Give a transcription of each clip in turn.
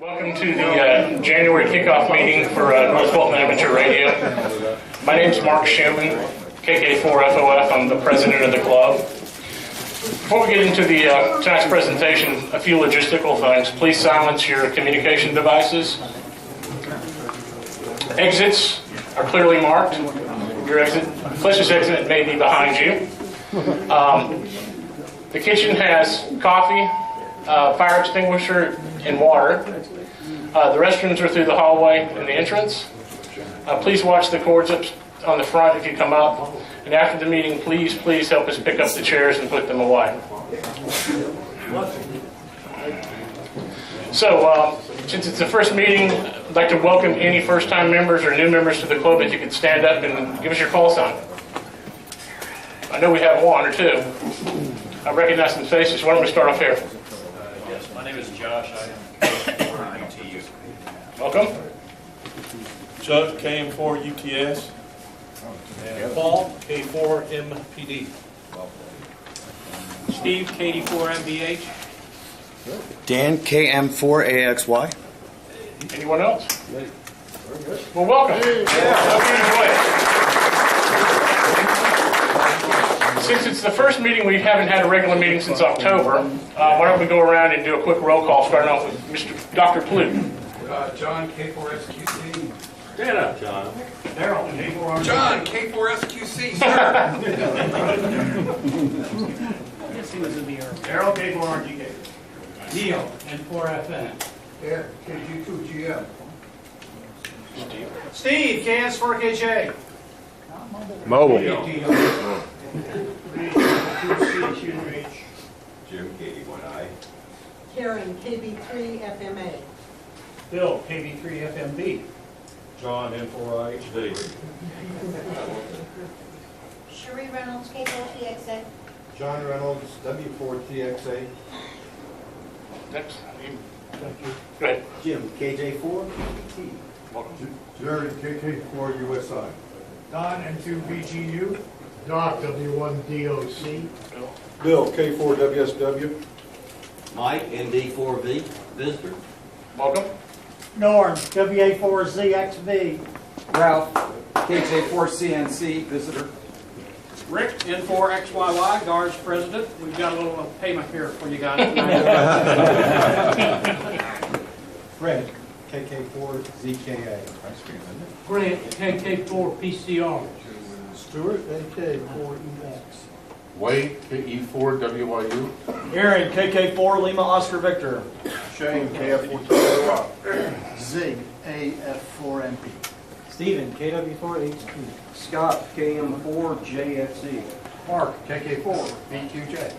Welcome to the January kickoff meeting for North Fulton Amateur Radio. My name is Mark Schumann, KK4FOF. I'm the president of the club. Before we get into the tonight's presentation, a few logistical things. Please silence your communication devices. Exits are clearly marked. Your closest exit may be behind you. The kitchen has coffee, fire extinguisher, and water. The restrooms are through the hallway and the entrance. Please watch the cords up on the front if you come up. And after the meeting, please help us pick up the chairs and put them away. So, since it's the first meeting, I'd like to welcome any first-time members or new members to the club. If you could stand up and give us your call sign. I know we have one or two. I recognize some faces. Why don't we start off here? Yes, my name is Josh. I am UTU. Welcome. Chuck, KM4 UTS. And Paul, K4 MPD. Steve, KD4 MBH. Dan, KM4AXY. Anyone else? Well, welcome. Hope you enjoy it. Since it's the first meeting, we haven't had a regular meeting since October. Why don't we go around and do a quick roll call, starting off with Dr. Plute. John, K4SQC. Stand up, John. Daryl, K4R. John, K4SQC, sir. Daryl, K4RGK. Neil, N4FN. Yeah, KG2GM. Steve, KS4KJ. Mobile. Jim, KD1I. Karen, KB3FMA. Bill, KB3FMB. John, N4IHD. Cherie Reynolds, K4TXA. John Reynolds, W4TXA. Next. Go ahead. Jim, KJ4. Jerry, KK4USI. Don, N2VGU. Doc, W1DOC. Bill, K4WSW. Mike, ND4V, visitor. Welcome. Norm, WA4ZXV. Ralph, KJ4CNC, visitor. Rick, N4XYY, Guards President. We've got a little payment here for you guys tonight. Fred, KK4ZKA. Grant, KK4PCR. Stuart, AK4EX. Wade, KE4WYU. Aaron, KK4 Lima Oscar Victor. Shane, KF4TROC. Zig, AF4MP. Stephen, KW4HQ. Scott, KM4JFC. Mark, KK4BQJ.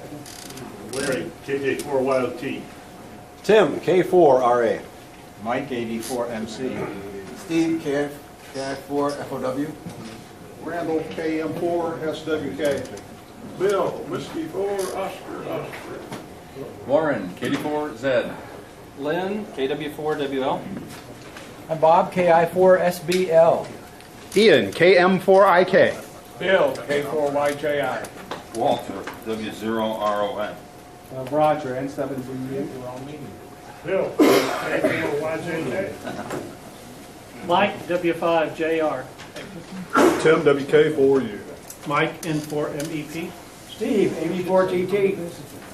Larry, KK4YLT. Tim, K4RA. Mike, AD4MC. Steve, KF4FOW. Randall, KM4SWK. Bill, Whiskey 4, Oscar. Warren, KD4Z. Lynn, KW4WL. And Bob, KI4SBL. Ian, KM4IK. Bill, K4YJI. Walter, W0RON. Roger, N7VU. We're all meeting. Bill, K4YJK. Mike, W5JR. Tim, WK4U. Mike, N4MEP. Steve, AB4GT.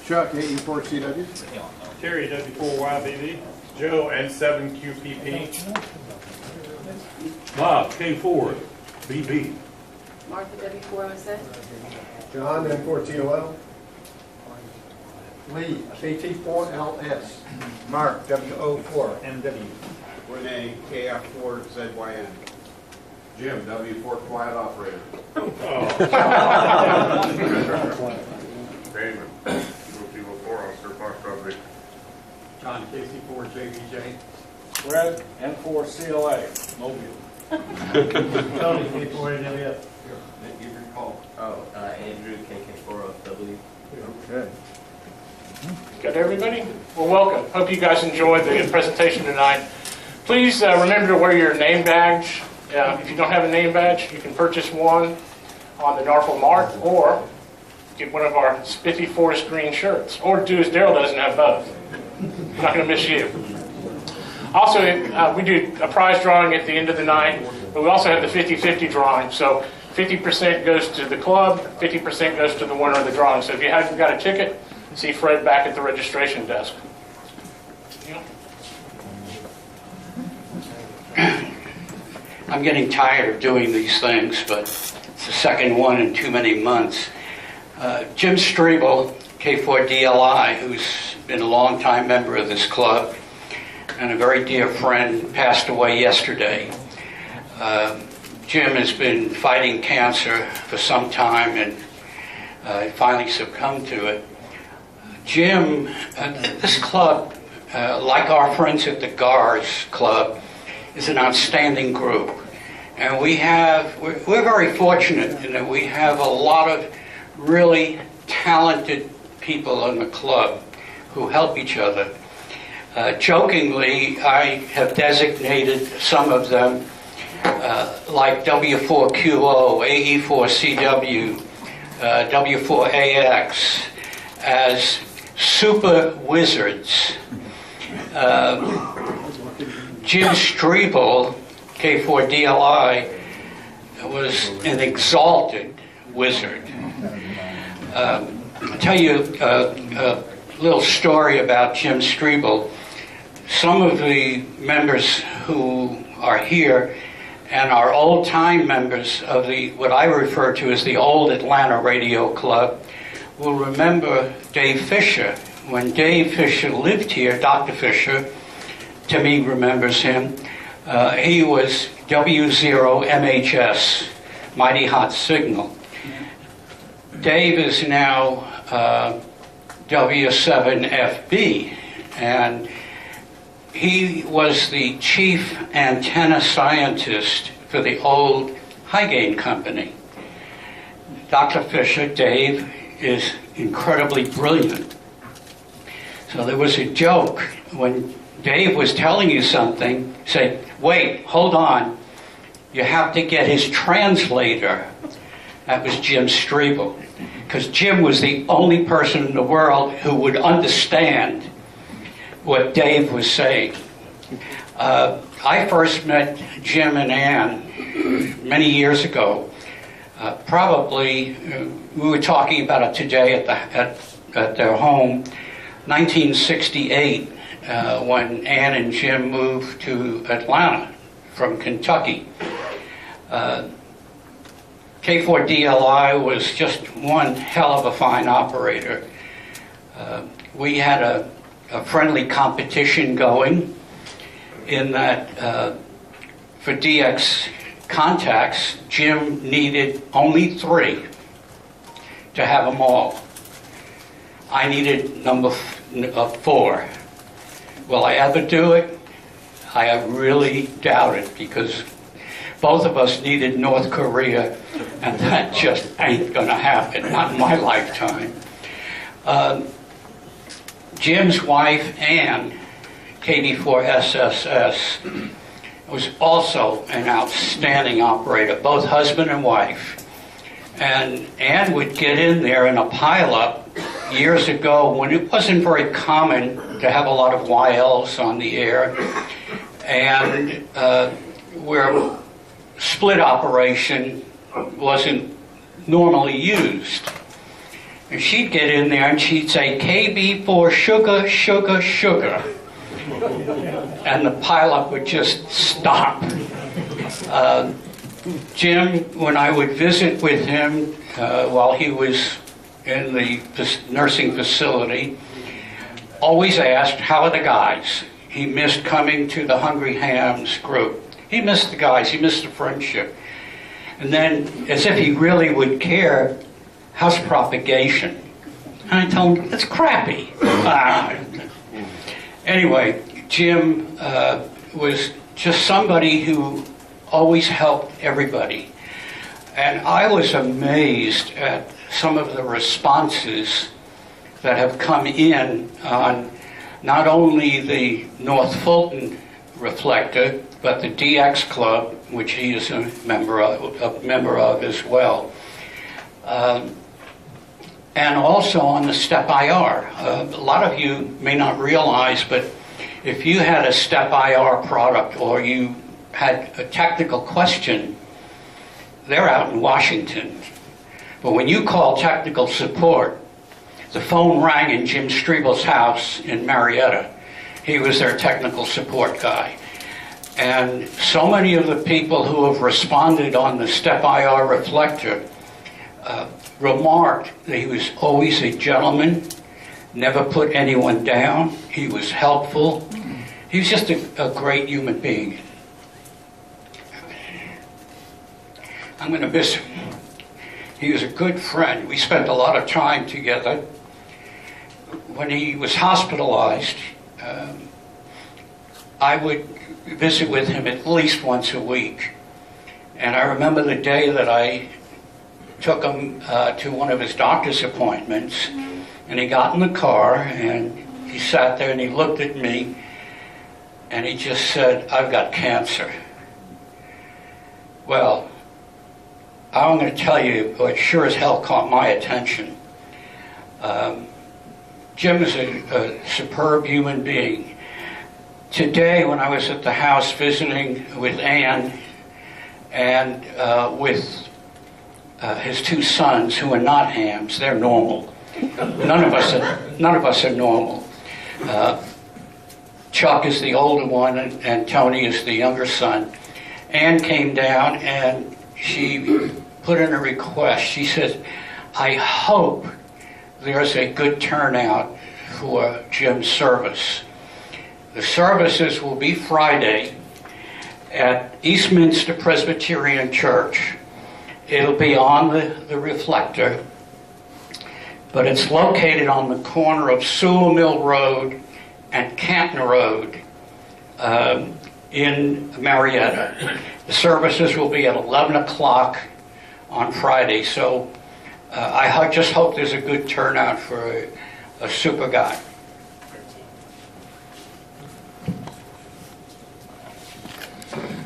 Chuck, AE4CW. Terry, W4YBB. Joe, N7QPP. Bob, K4BB. Martha, W406. John, N4TOL. Lee, KT4LS. Mark, W04NW. Renee, KF4ZYN. Jim, W4 Quiet Operator. Payne, W4 Oscar Park Property. John, KC4JBJ. Fred, N4CLA. Mobile. Tony, K4AWF. Give your call. Andrew, KK4OW. Okay. Got everybody? Well, welcome. Hope you guys enjoyed the presentation tonight. Please remember to wear your name badge. If you don't have a name badge, you can purchase one on the Norfolk Mart or get one of our spiffy forest green shirts. Or do as Daryl does and have both. I'm not going to miss you. Also, we do a prize drawing at the end of the night, but we also have the 50-50 drawing. So 50% goes to the club, 50% goes to the winner of the drawing. So if you haven't got a ticket, see Fred back at the registration desk. I'm getting tired of doing these things, but it's the second one in too many months. Jim Streamboat, K4DLI, who's been a longtime member of this club and a very dear friend, passed away yesterday. Jim has been fighting cancer for some time and finally succumbed to it. Jim, this club, like our friends at the GARS Club, is an outstanding group. And we're very fortunate in that we have a lot of really talented people in the club who help each other. Jokingly, I have designated some of them like W4QO, AE4CW, W4AX as super wizards. Jim Streeble, K4DLI, was an exalted wizard. I'll tell you a little story about Jim Streeble. Some of the members who are here and are old-time members of what I refer to as the old Atlanta Radio Club will remember Dave Fisher. When Dave Fisher lived here, Dr. Fisher, to me, remembers him. He was W0MHS, Mighty Hot Signal. Dave is now W7FB, and he was the chief antenna scientist for the old high gain company. Dr. Fisher, Dave, is incredibly brilliant. So there was a joke when Dave was telling you something, said, wait, hold on, you have to get his translator. That was Jim Streeble, because Jim was the only person in the world who would understand what Dave was saying. I first met Jim and Ann many years ago. Probably, we were talking about it today at their home, 1968. When Ann and Jim moved to Atlanta from Kentucky. K4DLI was just one hell of a fine operator. We had a friendly competition going in that for DX contacts, Jim needed only 3 to have them all. I needed number 4. Will I ever do it? I really doubt it, because both of us needed North Korea, and that just ain't going to happen, not in my lifetime. Jim's wife, Ann, KB4SSS, was also an outstanding operator, both husband and wife. And Ann would get in there in a pileup years ago when it wasn't very common to have a lot of YLs on the air, and where split operation wasn't normally used. And she'd get in there and she'd say, KB4 sugar, sugar, sugar. And the pileup would just stop. Jim, when I would visit with him while he was in the nursing facility, always asked, how are the guys? He missed coming to the Hungry Hams group. He missed the guys, he missed the friendship. And then, as if he really would care, how's propagation? And I told him, it's crappy. Anyway, Jim was just somebody who always helped everybody. And I was amazed at some of the responses that have come in on not only the North Fulton reflector, but the DX Club, which he is a member of as well. And also on the STEP IR. A lot of you may not realize, but If you had a STEP IR product or you had a technical question, they're out in Washington. But when you call technical support, the phone rang in Jim Streamboat's house in Marietta. He was their technical support guy. And so many of the people who have responded on the STEP IR reflector remarked that he was always a gentleman, never put anyone down. He was helpful. He was just a great human being. I'm going to miss him. He was a good friend. We spent a lot of time together. When he was hospitalized, I would visit with him at least once a week. And I remember the day that I took him to one of his doctor's appointments, and he got in the car, and he sat there, and he looked at me, and he just said, "I've got cancer." Well, I'm going to tell you what sure as hell caught my attention. Jim is a superb human being. Today, when I was at the house visiting with Ann and with his two sons, who are not hams, they're normal. None of us are normal. Chuck is the older one, and Tony is the younger son. Ann came down and she put in a request. She said, "I hope there's a good turnout for Jim's service." The services will be Friday at Eastminster Presbyterian Church. It'll be on the reflector, but it's located on the corner of Sewell Mill Road and Canton Road in Marietta. The services will be at 11 o'clock on Friday, so I just hope there's a good turnout for a super guy.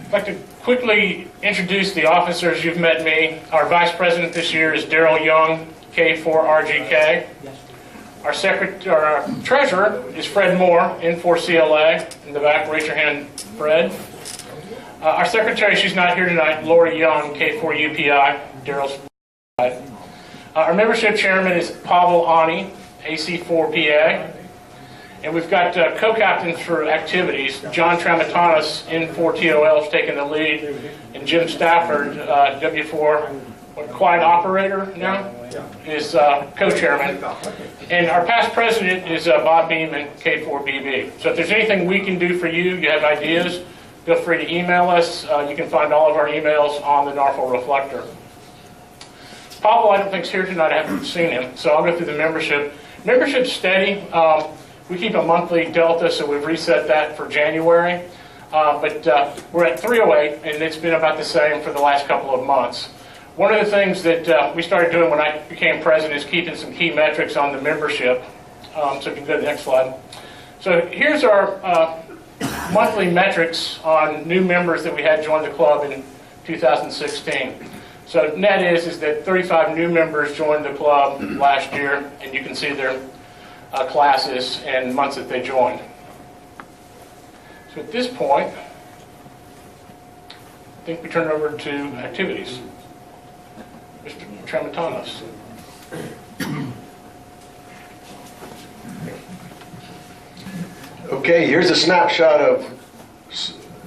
I'd like to quickly introduce the officers. You've met me. Our vice president this year is Daryl Young, K4RGK. Our treasurer is Fred Moore, N4CLA. In the back, raise your hand, Fred. Our secretary, she's not here tonight, Lori Young, K4UPI. Daryl's side. Our membership chairman is Pavel Ani, AC4PA. And we've got co-captains for activities. John Tramatanis, N4TOL, is taking the lead, and Jim Stafford, W4, quiet operator now, is co-chairman. And our past president is Bob Beeman, K4BB. So if there's anything we can do for you, you have ideas, feel free to email us. You can find all of our emails on the NFARL Reflector. Pavel, I don't think, is here tonight. I haven't seen him, so I'll go through the membership. Membership's steady. We keep a monthly delta, so we've reset that for January. But we're at 308, and it's been about the same for the last couple of months. One of the things that we started doing when I became president is keeping some key metrics on the membership. So if you can go to the next slide. So here's our monthly metrics on new members that we had join the club in 2016. So net is that 35 new members joined the club last year, and you can see their classes and months that they joined. So at this point, I think we turn over to activities. Mr. Tramatanis. Okay, here's a snapshot of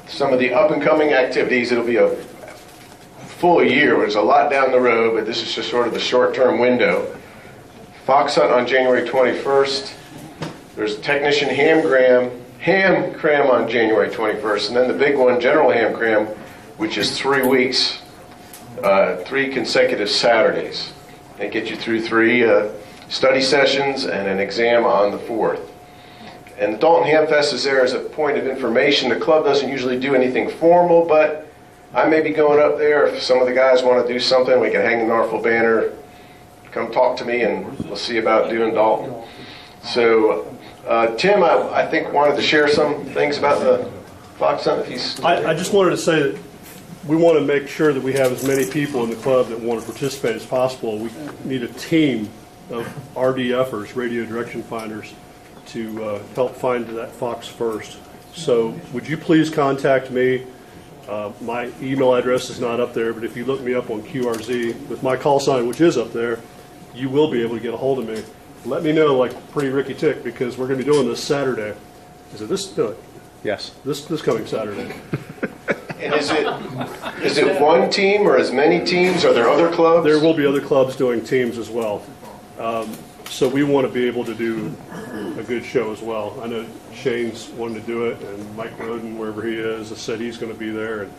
some of the up-and-coming activities. It'll be a full year. There's a lot down the road, but this is just sort of the short-term window. Fox Hunt on January 21st. There's Technician Ham Cram on January 21st. And then the big one, General Ham Cram, which is 3 weeks, 3 consecutive Saturdays. They get you through 3 study sessions and an exam on the 4th. And the Dalton Ham Fest is there as a point of information. The club doesn't usually do anything formal, but I may be going up there. If some of the guys want to do something, we can hang the NFARL banner. Come talk to me, and we'll see about doing Dalton. So, Tim, I think wanted to share some things about the Fox Hunt. I just wanted to say that we want to make sure that we have as many people in the club that want to participate as possible. We need a team of RDFers, radio direction finders, to help find that fox first. So would you please contact me? My email address is not up there, but if you look me up on QRZ with my call sign, which is up there, you will be able to get a hold of me. Let me know, like Pretty Ricky Tick, because we're going to be doing this Saturday. Is it this? No, Yes. this coming Saturday. And is it one team or as many teams? Are there other clubs? There will be other clubs doing teams as well. So we want to be able to do a good show as well. I know Shane's wanting to do it, and Mike Roden, wherever he is, has said he's going to be there. And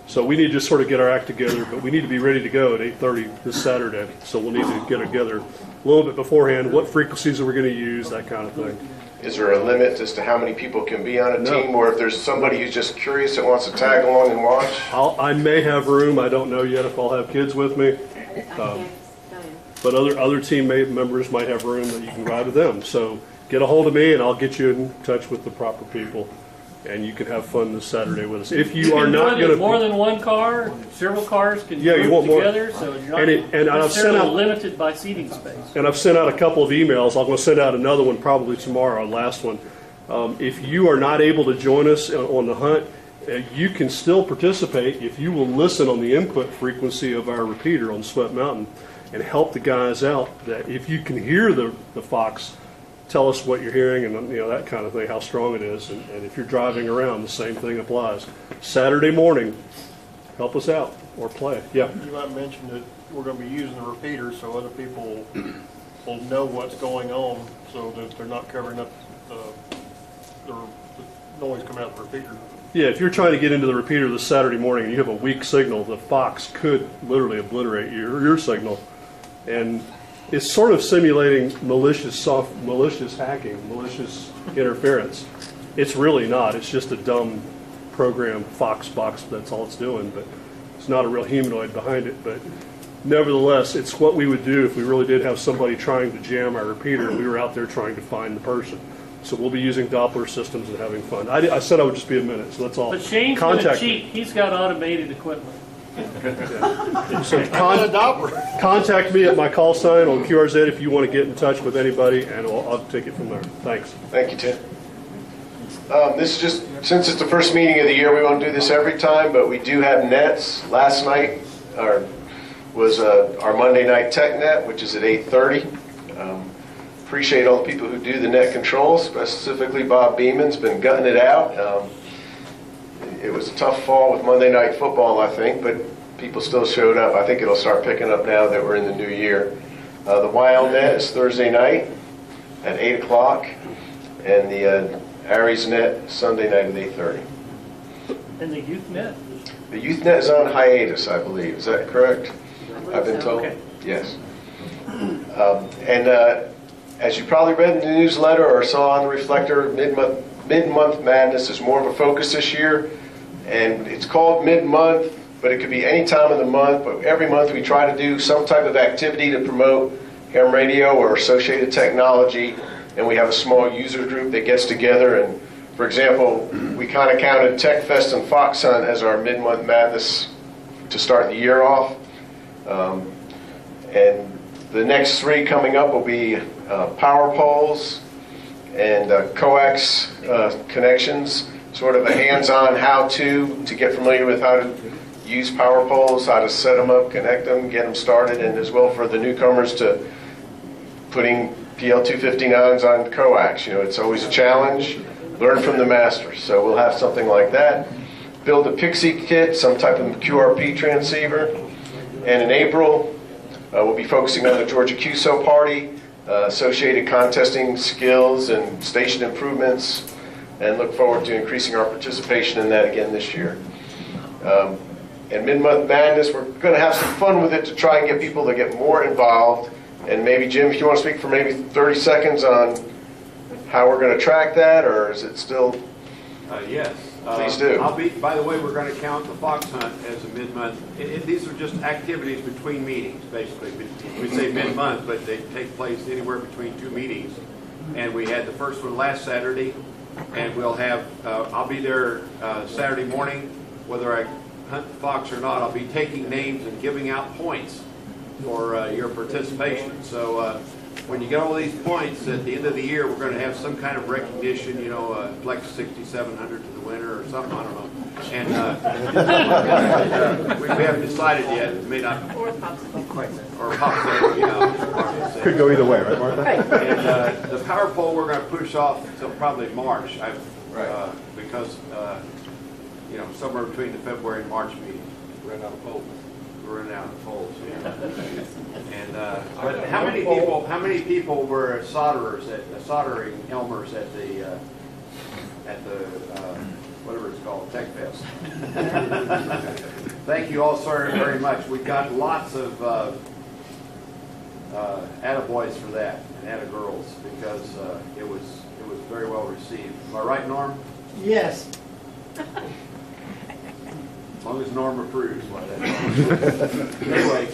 so we need to just sort of get our act together, but we need to be ready to go at 8:30 this Saturday. So we'll need to get together a little bit beforehand. What frequencies are we going to use, that kind of thing. Is there a limit as to how many people can be on a team, or if there's somebody who's just curious that wants to tag along and watch? I may have room. I don't know yet if I'll have kids with me. But other team members might have room that you can ride with them. So get a hold of me, and I'll get you in touch with the proper people, and you can have fun this Saturday with us. If you are not going to more than one car, several cars can Yeah, you want group more. together, so you're not And I've sent necessarily out- limited by seating space. And I've sent out a couple of emails. I'm going to send out another one probably tomorrow, our last one. If you are not able to join us on the hunt, you can still participate if you will listen on the input frequency of our repeater on Sweat Mountain and help the guys out. That if you can hear the fox, tell us what you're hearing and that kind of thing, how strong it is. And if you're driving around, the same thing applies. Saturday morning, help us out or play. Yeah. You might mention that we're going to be using the repeater so other people will know what's going on so that they're not covering up the noise coming out of the repeater. Yeah, if you're trying to get into the repeater this Saturday morning and you have a weak signal, the fox could literally obliterate your signal. And it's sort of simulating malicious hacking, malicious interference. It's really not. It's just a dumb program, fox box, that's all it's doing. But it's not a real humanoid behind it. But nevertheless, it's what we would do if we really did have somebody trying to jam our repeater and we were out there trying to find the person. So we'll be using Doppler systems and having fun. I said I would just be a minute, so that's all. But Shane's going to Contact cheat. me. He's got automated equipment. So contact me at my call sign on QRZ if you want to get in touch with anybody, and I'll take it from there. Thanks. Thank you, Tim. This is just, since it's the first meeting of the year, we won't do this every time, but we do have nets. Last night was our Monday night tech net, which is at 8:30. Appreciate all the people who do the net controls, specifically Bob Beeman's been gutting it out. It was a tough fall with Monday Night Football, I think, but people still showed up. I think it'll start picking up now that we're in the new year. The YL net is Thursday night at 8 o'clock, and the Aries net Sunday night at 8:30. And the youth net. The youth net is on hiatus, I believe. Is that correct? I've been told. Okay. Yes. As you probably read in the newsletter or saw on the reflector, mid-month madness is more of a focus this year, and it's called mid-month, but it could be any time of the month. But every month we try to do some type of activity to promote ham radio or associated technology, and we have a small user group that gets together. And for example, we kind of counted Tech Fest and Fox Hunt as our mid-month madness to start the year off. And the next three coming up will be power poles and coax connections, sort of a hands-on how-to get familiar with how to use power poles, how to set them up, connect them, get them started, and as well for the newcomers to putting PL259s on coax. It's always a challenge. Learn from the masters. So we'll have something like that. Build a Pixie kit, some type of QRP transceiver. And in April, we'll be focusing on the Georgia QSO party, associated contesting skills and station improvements, and look forward to increasing our participation in that again this year. And mid-month madness, we're going to have some fun with it to try and get people to get more involved. And maybe, Jim, if you want to speak for maybe 30 seconds on how we're going to track that, or is it still? Yes. Please do. By the way, we're going to count the fox hunt as a mid-month. These are just activities between meetings, basically. We say mid-month, but they take place anywhere between two meetings. And we had the first one last Saturday, and we'll have, I'll be there Saturday morning, whether I hunt the fox or not. I'll be taking names and giving out points for your participation. So when you get all these points, at the end of the year, we're going to have some kind of recognition, you know, like 6,700 to the winner or something, I don't know. And we haven't decided yet. It may not. Or popsicle, you know. Could go either way, right, Martha? And the power pole we're going to push off until probably March, because you know, somewhere between the February and March meeting. We're running out of poles. We're running out of poles. Yeah. And but how many people were solderers soldering Elmers at the whatever it's called, Tech Fest? Thank you all so very much. We got lots of attaboys for that and attagirls because it was very well received. Am I right, Norm? Yes. As long as Norm approves. Anyway,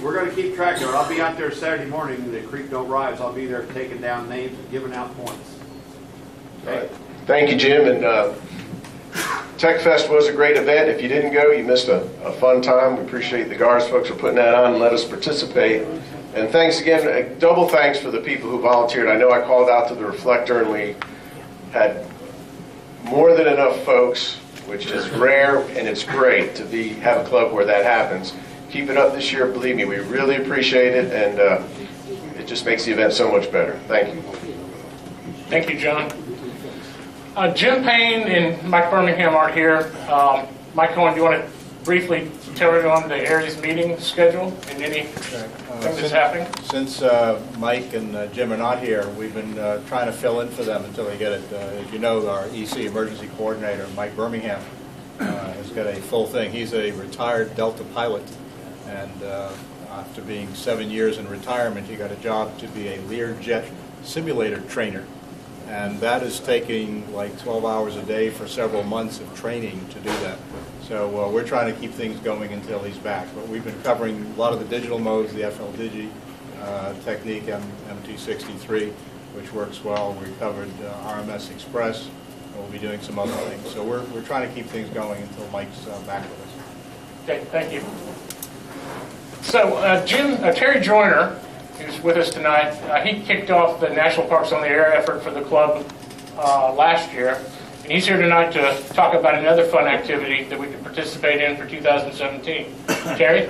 we're going to keep track of it. I'll be out there Saturday morning. The creek don't rise. I'll be there taking down names and giving out points. Okay. Thank you, Jim. And Tech Fest was a great event. If you didn't go, you missed a fun time. We appreciate the GARS folks for putting that on and let us participate. And thanks again, double thanks for the people who volunteered. I know I called out to the Reflector and we had more than enough folks, which is rare, and it's great to have a club where that happens. Keep it up this year, believe me, we really appreciate it, and it just makes the event so much better. Thank you. Thank you, John. Jim Payne and Mike Birmingham aren't here. Mike Cohen, do you want to briefly tell everyone the area's meeting schedule and anything that's happening? Since Mike and Jim are not here, we've been trying to fill in for them until they get it. As you know, our EC emergency coordinator, Mike Birmingham, has got a full thing. He's a retired Delta pilot, and after being 7 years in retirement, he got a job to be a Learjet simulator trainer. And that is taking like 12 hours a day for several months of training to do that. So we're trying to keep things going until he's back. But we've been covering a lot of the digital modes, the FL Digi technique, MT63, which works well. We covered RMS Express, and we'll be doing some other things. So we're trying to keep things going until Mike's back with us. Okay, thank you. So Terry Joyner, who's with us tonight, he kicked off the National Parks on the Air effort for the club last year. And he's here tonight to talk about another fun activity that we can participate in for 2017. Terry?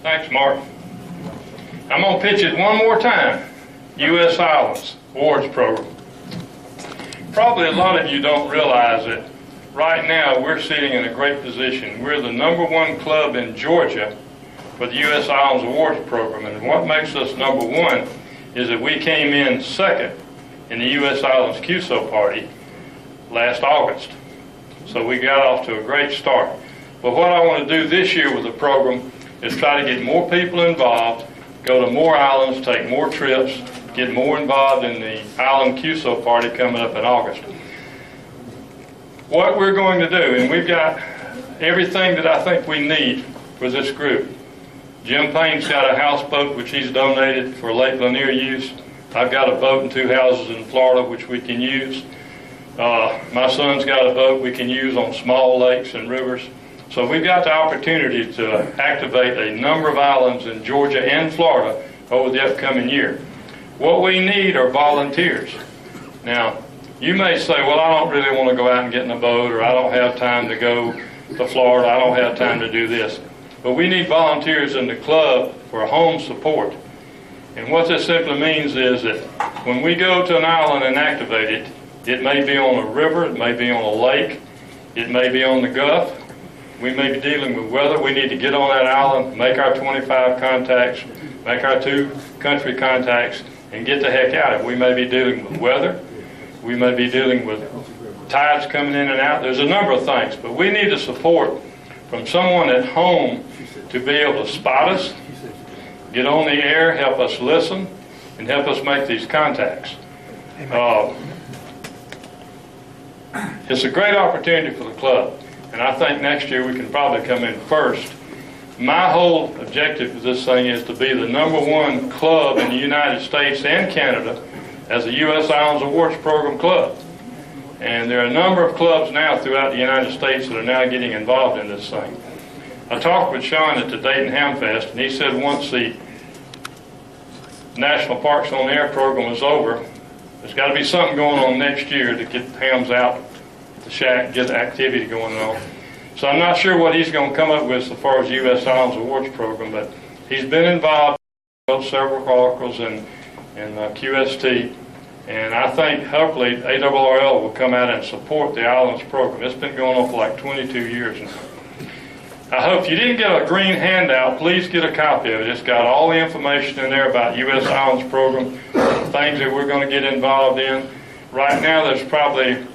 Thanks, Mark. I'm going to pitch it one more time. U.S. Islands Awards Program. Probably a lot of you don't realize that right now we're sitting in a great position. We're the #1 club in Georgia for the U.S. Islands Awards Program. And what makes us #1 is that we came in second in the U.S. Islands QSO party last August. So we got off to a great start. But what I want to do this year with the program is try to get more people involved, go to more islands, take more trips, get more involved in the Island QSO party coming up in August. What we're going to do, and we've got everything that I think we need for this group. Jim Payne's got a houseboat which he's donated for Lake Lanier use. I've got a boat and 2 houses in Florida which we can use. My son's got a boat we can use on small lakes and rivers. So we've got the opportunity to activate a number of islands in Georgia and Florida over the upcoming year. What we need are volunteers. Now, you may say, well, I don't really want to go out and get in a boat, or I don't have time to go to Florida, I don't have time to do this. But we need volunteers in the club for home support. And what this simply means is that when we go to an island and activate it, it may be on a river, it may be on a lake, it may be on the Gulf. We may be dealing with weather. We need to get on that island, make our 25 contacts, make our 2 country contacts, and get the heck out of it. We may be dealing with weather. We may be dealing with tides coming in and out. There's a number of things, but we need the support from someone at home to be able to spot us, get on the air, help us listen, and help us make these contacts. It's a great opportunity for the club, and I think next year we can probably come in first. My whole objective with this thing is to be the #1 club in the United States and Canada as a U.S. Islands Awards Program club. And there are a number of clubs now throughout the United States that are now getting involved in this thing. I talked with Sean at the Dayton Ham Fest, and he said once the National Parks on the Air program is over, there's got to be something going on next year to get hams out at the shack, get the activity going on. So I'm not sure what he's going to come up with as far as U.S. Islands Awards program, but he's been involved in several articles and QST, and I think hopefully ARRL will come out and support the Islands program. It's been going on for like 22 years now. I hope if you didn't get a green handout, please get a copy of it. It's got all the information in there about U.S. Islands program, things that we're going to get involved in. Right now there's probably,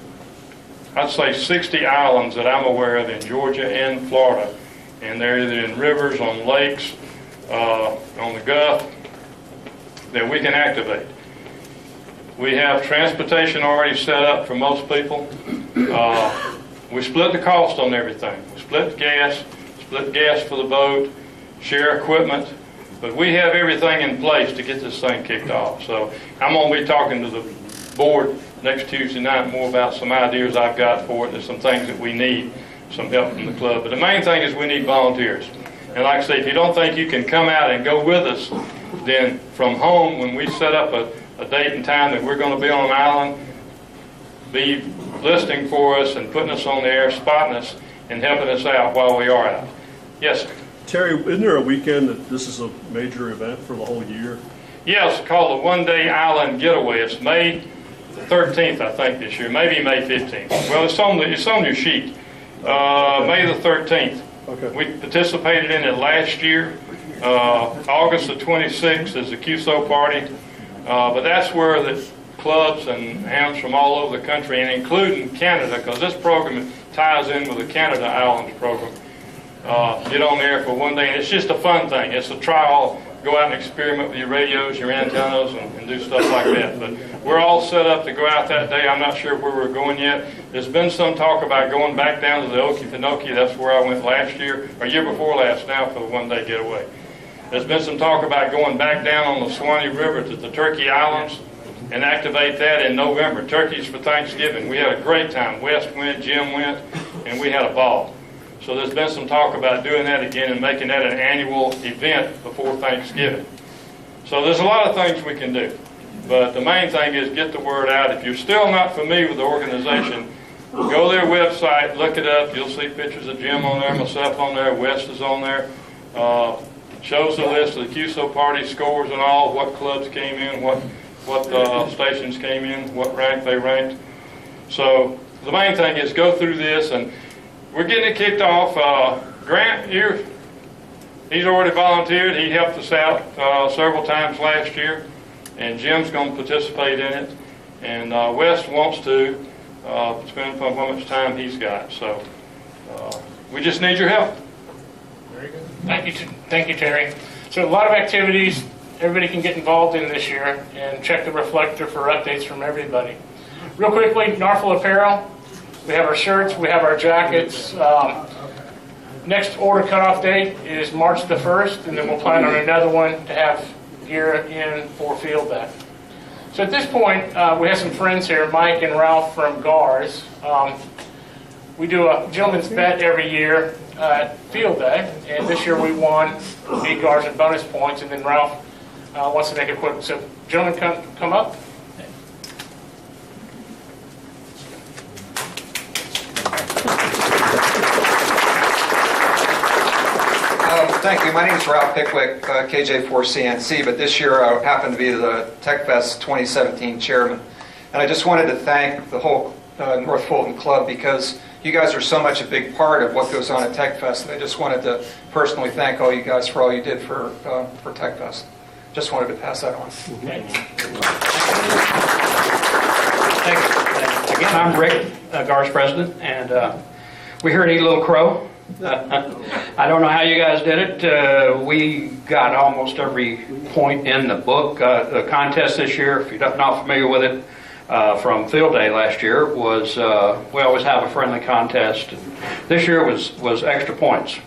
I'd say 60 islands that I'm aware of in Georgia and Florida. And they're either in rivers, on lakes, on the Gulf, that we can activate. We have transportation already set up for most people. We split the cost on everything. We split gas for the boat, share equipment, but we have everything in place to get this thing kicked off. So I'm going to be talking to the board next Tuesday night more about some ideas I've got for it. There's some things that we need, some help from the club. But the main thing is we need volunteers. And like I say, if you don't think you can come out and go with us, then from home, when we set up a date and time that we're going to be on an island, be listening for us and putting us on the air, spotting us, and helping us out while we are out. Yes, sir. Terry, isn't there a weekend that this is a major event for the whole year? Yeah, it's called the One Day Island Getaway. It's May 13th, I think, this year. Maybe May 15th. Well, it's on your sheet. May the 13th. Okay. We participated in it last year. August the 26th is the QSO party. But that's where the clubs and hams from all over the country, and including Canada, because this program ties in with the Canada Islands program, get on there for one day. And it's just a fun thing. It's a trial. Go out and experiment with your radios, your antennas, and do stuff like that. But we're all set up to go out that day. I'm not sure where we're going yet. There's been some talk about going back down to the Okefenokee. That's where I went last year, or year before last now, for the one-day getaway. There's been some talk about going back down on the Swanee River to the Turkey Islands and activate that in November. Turkeys for Thanksgiving. We had a great time. West went, Jim went, and we had a ball. So there's been some talk about doing that again and making that an annual event before Thanksgiving. So there's a lot of things we can do. But the main thing is get the word out. If you're still not familiar with the organization, go to their website, look it up. You'll see pictures of Jim on there, myself on there, West is on there. Shows the list of the QSO party scores and all, what clubs came in, what stations came in, what rank they ranked. So the main thing is go through this, and we're getting it kicked off. Grant here, he's already volunteered. He helped us out several times last year, and Jim's going to participate in it. And West wants to, depending upon how much time he's got. So we just need your help. Very good. Thank you, Terry. So a lot of activities everybody can get involved in this year, and check the reflector for updates from everybody. Real quickly, NFARL apparel. We have our shirts, we have our jackets. Next order cutoff date is March the 1st, and then we'll plan on another one to have gear in for field day. So at this point, we have some friends here, Mike and Ralph from GARS. We do a gentleman's bet every year at field day, and this year we won, beat GARS in bonus points, and then Ralph wants to make a quick. So gentlemen, come up. Thank you. My name is Ralph Pickwick, KJ4CNC, but this year I happen to be the TechFest 2017 chairman. And I just wanted to thank the whole North Fulton Club, because you guys are so much a big part of what goes on at TechFest. And I just wanted to personally thank all you guys for all you did for TechFest. Just wanted to pass that on. Okay. Thanks. Again, I'm Rick, GARS president, and we're here to eat a little crow. I don't know how you guys did it. We got almost every point in the book. The contest this year, if you're not familiar with it, from field day last year was we always have a friendly contest. This year was extra points.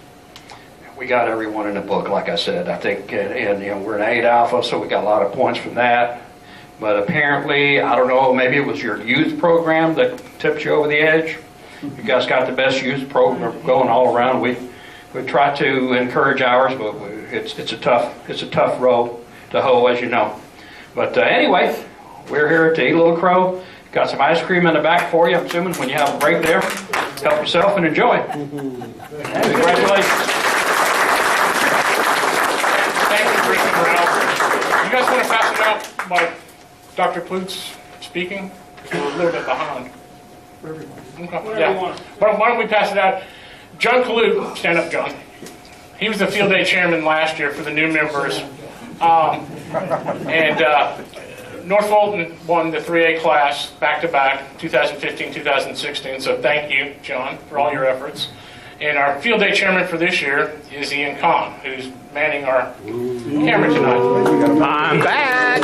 We got everyone in the book, like I said. I think, and you know, we're an 8 alpha, so we got a lot of points from that. But apparently, I don't know, maybe it was your youth program that tipped you over the edge. You guys got the best youth program going all around. We try to encourage ours, but it's a tough row to hoe, as you know. But anyway, we're here to eat a little crow. Got some ice cream in the back for you, I'm assuming, when you have a break there. Help yourself and enjoy. Congratulations. Thank you, Rick and Ralph. You guys want to pass it out while Dr. Klutz speaking? We're a little bit behind. Okay. Yeah. Why don't we pass it out? John Kalut, stand up, John. He was the field day chairman last year for the new members. North Fulton won the 3A class back-to-back, 2015, 2016. So thank you, John, for all your efforts. And our field day chairman for this year is Ian Kahn, who's manning our camera tonight. I'm back.